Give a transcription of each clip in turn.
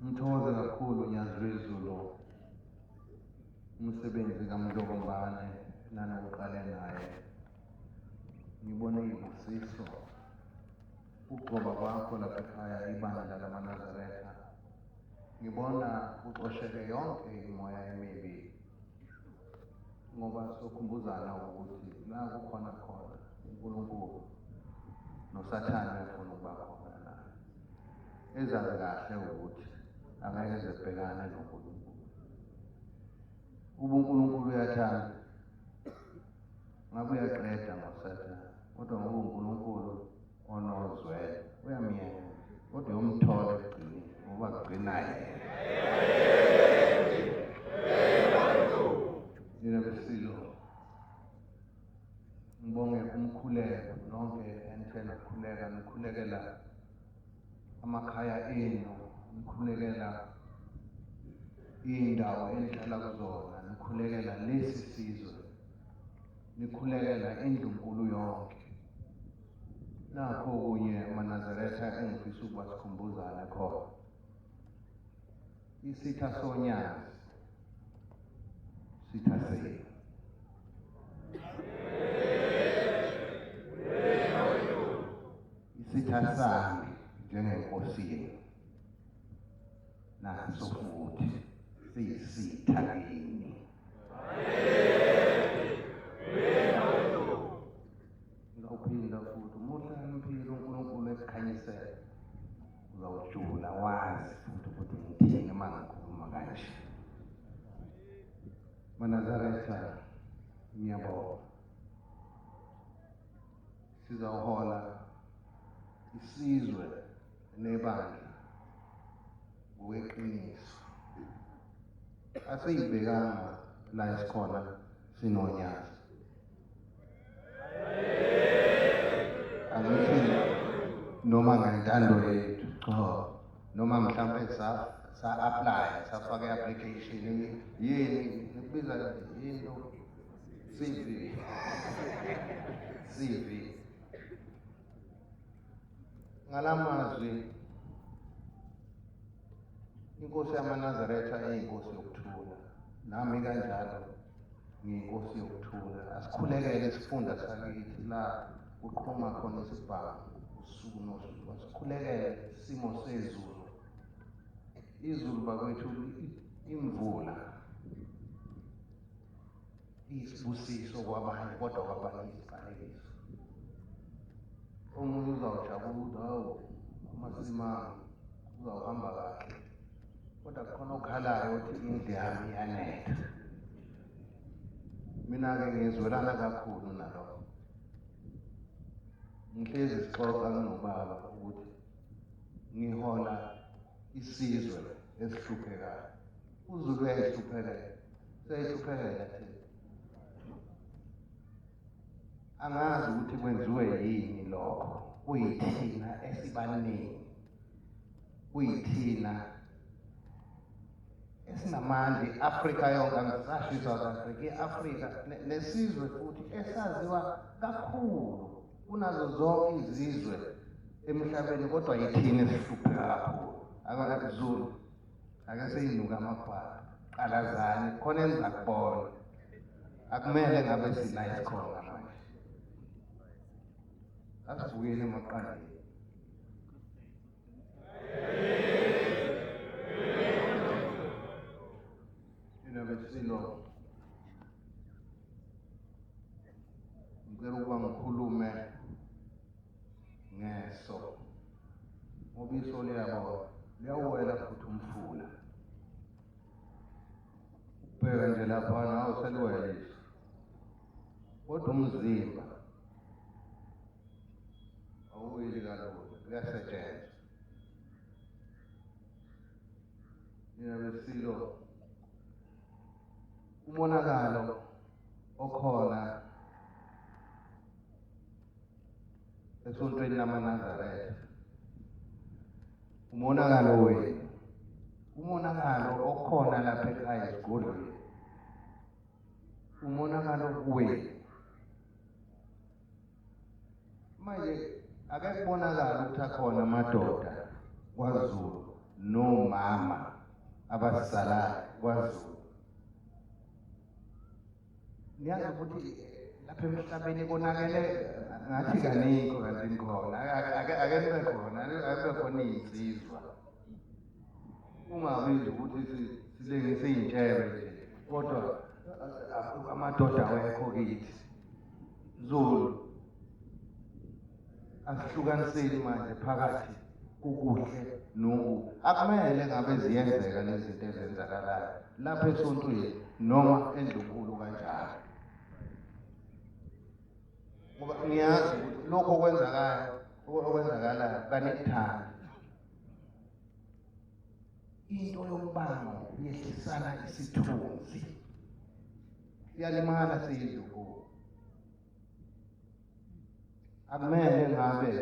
Ngithokoze kakhulu Nyazi Zulu umsebenzi kaMdlokombane nanokuqale naye. Ngibone ibusiso ukugcoba kwakho lapha ekhaya ibandla lamaNazaretha. Ngibona uxosheke yonke imoya emibi ngoba sokhumbuzana ukuthi la kukhona khona uNkulunkulu noSathane uyafuna ukuba khona naye. Ezazi kahle ukuthi angeke zibhekane noNkulunkulu. uNkulunkulu uyathanda ngabe uyaqeda ngoSathane, kodwa ngoba uNkulunkulu onozwelo uyamyeka kodwa uyomthola ekugcineni ngoba kugcinayo. Yena besilo ngibonge umkhuleko nonke enithena ukukhuleka nikhulekela amakhaya enu, nikhulekela indawo enihlala kuzona, nikhulekela lesi sizwe, nikhulekela indlunkulu yonke. Nakho kunye amaNazaretha engifisa ukuba sikhumbuzane khona. Isitha sonyazi sitha senu. Isitha sami njengenkosi yenu naso futhi siyisitha kini. Ngawuphinda futhi umuhle impilo uNkulunkulu esikhanyisela uzawujula wazi futhi ukuthi ngithini uma ngikhuluma kanje. maNazaretha ngiyabonga. Sizawuhola isizwe nebandla ngokweqiniso. Asiyibhekanga la esikhona sinonyazi. Angithi noma ngentando yethu cha, noma mhlawumbe sa-apply safaka i-application yini nibiza into CV. Ngalamazwi inkosi yamaNazaretha iyinkosi yokuthula, nami kanjalo ngiyinkosi yokuthula. Asikhulekele isifunda sakithi la kuqhuma khona isibhamu usuku nosuku. Asikhulekele isimo sezulu. Izulu bakwethu imvula isibusiso kwabanye kodwa kwabanye isiqalekiso. Omunye uzawujabula ukuthi hawu amasima uzawuhamba kahle, kodwa kukhona okhalayo ukuthi indlu yami iyanetha. Mina-ke ngizwelana kakhulu nalokho. Ngihlezi sixoxa nginobaba ukuthi ngihola isizwe esihluphekayo. uZulu uyayihluphekela, siyayihluphekela thina. Angazi ukuthi kwenziwe yini lokho, kuyithina esibaningi, kuyithina esinamandla. I-Afrika yonke, angisasho i-South Africa, i-Afrika nesizwe futhi esaziwa kakhulu kunazo zonke izizwe emhlabeni, kodwa yithina esihlupheka kakhulu. Akuzulu ake seyinuka amakhwala, qalazani khona enza kubona. Akumele ngabe sila isikhona manje. Asivukeni emaqaleni. Yena besilo ngicela ukuba ngikhulume ngeso, ngoba iso liyawuwela futhi umfula. Ubheka nje laphana awuseliwela iso, kodwa umzimba awuweli kalula, kuyasetshenzwa. Yena besilo umonakalo okhona esontweni lamaNazaretha, umonakalo wenu, umonakalo okhona lapha ekhaya esigodlweni, umonakalo wenu. Manje ake kubonakala ukuthi akhona amadoda kwaZulu nomama abasalayo kwaZulu. Niyazi ukuthi lapha emhlabeni konakele ngathi kaningi kanti khona akekho khona akekho insizwa. Ungabizi ukuthi silengise izintshebe nje kodwa amadoda awekho kithi. Zulu asihlukaniseni manje phakathi kukuhle nokubi. Akumele ngabe ziyenzeka lezi zinto ezenzakalayo lapha esontweni noma endlunkulu kanjalo. Ngoba ngiyazi ukuthi lokho okwenzakalayo kanithanda. Into yombango yehlisana isithunzi. Siyalimala siyidlunkulu. Akumele ngabe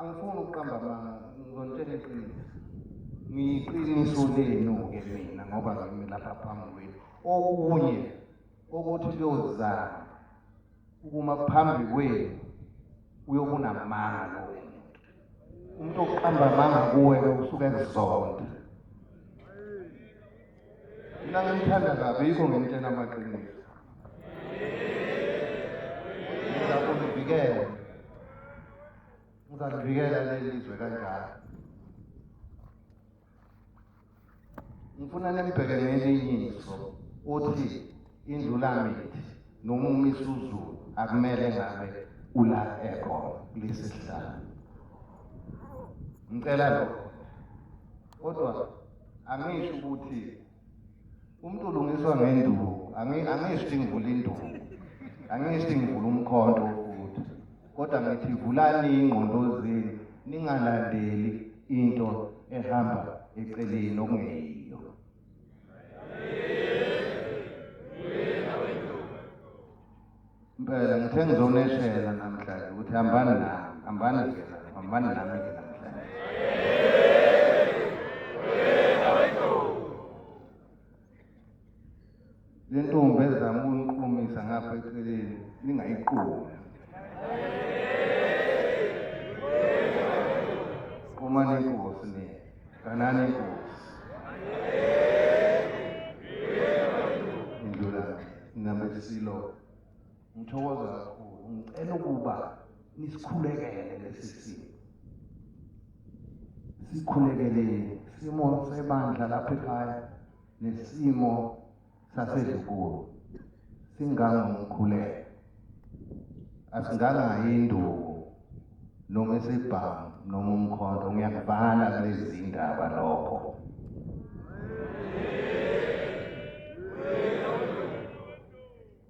angifuni ukuqamba amanga ngizonitshela iqiniso. Ngiyiqiniso lenu-ke mina ngoba ngimi lapha phambi kwenu. Okunye ukuthi kuyozama ukuma phambi kwenu uyokunamanga lo muntu. Umuntu oqamba amanga kuwe usuke ekuzonda. Mina ngimthanda kabi yikho ngimtshela amaqiniso. Ngizalivikela leli lizwe kanjalo. Ngifuna nembheke ngelinye iso uthi indlulamithi noma uMisuzulu akumele ngabe ula ekhona kulesihlalo. Ngicela lokho. Kodwa angisho ukuthi umuntu ulungiswa ngenduku. Angisho ngivula induku. Angisho ngivula umkhonto futhi. Kodwa ngithi vulani ingqondo zenu ningalandeli into ehamba eceleni okungeyiyo. Impela ngithe ngizoneshela namhlanje ukuthi hambani nami ke namhlanje. Le ntombi ezama ukungiqhumisa ngapha eceleni ningayiqhumi. Qhumani inkosi ni, ganani inkosi. Indlula nambesilo. Ngithokoza kakhulu. Ngicela ukuba nisikhulekele lesi simo. Sikhulekele simo sebandla lapha ekhaya nesimo sasedlunkulu. Singangomkhuleko. Asingangayinduku noma isibhamu noma umkhonto. Ngiyakubhala kulezi zindaba lokho.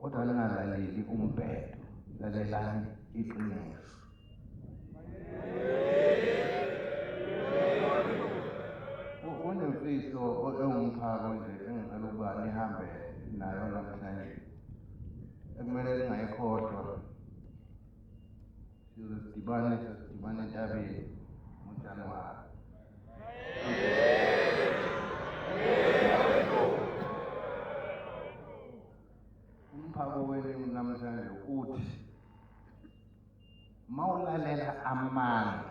Kodwa lingalaleli umbhedo, lalelani iqiniso. Kunemfiso ewumphako nje engicela ukuba nihambe nayo namhlanje. Ekumele lingayikhohlwa. Sidibane entabeni ngoJanuwari. Umphako wenu namhlanje uthi mawulalela amanga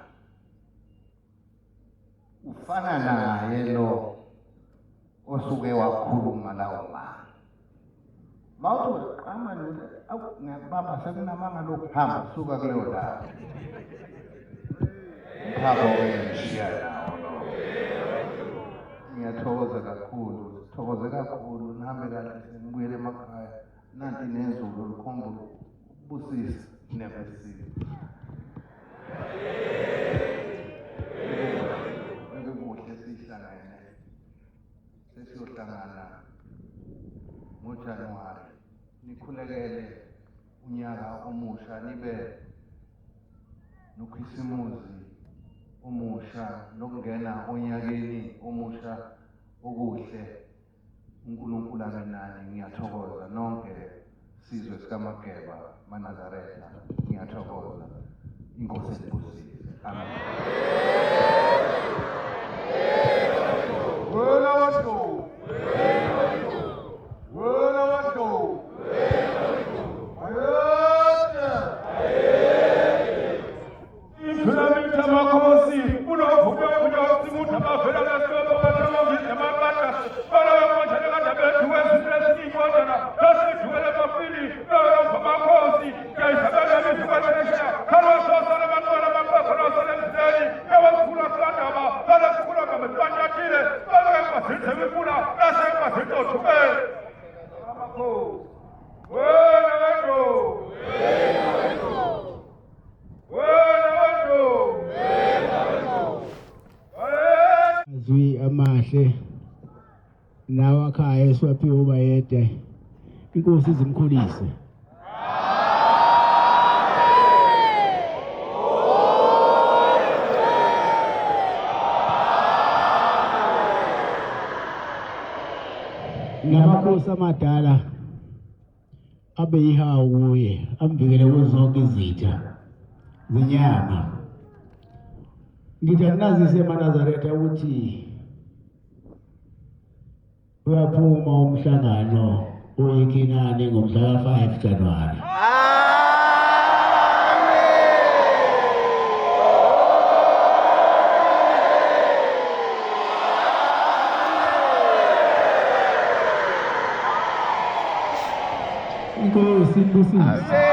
ufana naye lo osuke wakhuluma lawo manga. Mawuthi qama nje ngiyakubamba sekunamanga lokuhamba suka kuleyo ndawo. Umphako wenshiya nawo lo. Ngiyathokoza kakhulu, sithokoze kakhulu nihambe kahle senibuyele emakhaya. Nanti nezulu likhomba ubusisi nebesizwe. Kuhle sihlangene. Sesiyohlangana ngoJanuwari. Nikhulekele unyaka omusha nibe nokhisimusi omusha nokungena onyakeni omusha okuhle. uNkulunkulu abe nani. Ngiyathokoza nonke sizwe sikaMageba maNazaretha. Ngiyathokoza. Inkosi ibusise. Amen. Wena wathi ayete. Impela kahle nawe akhaya esiwaphiwe ubayede inkosi izimkhulise. Namakhosi amadala abe yihawu kuye amvikele kuzonke izitha zenyama. Ngithi akunazise eManazaretha ukuthi uyaphuma umhlangano oyeKenani ngomhla ka-5 January. Inkosi Mbusisi.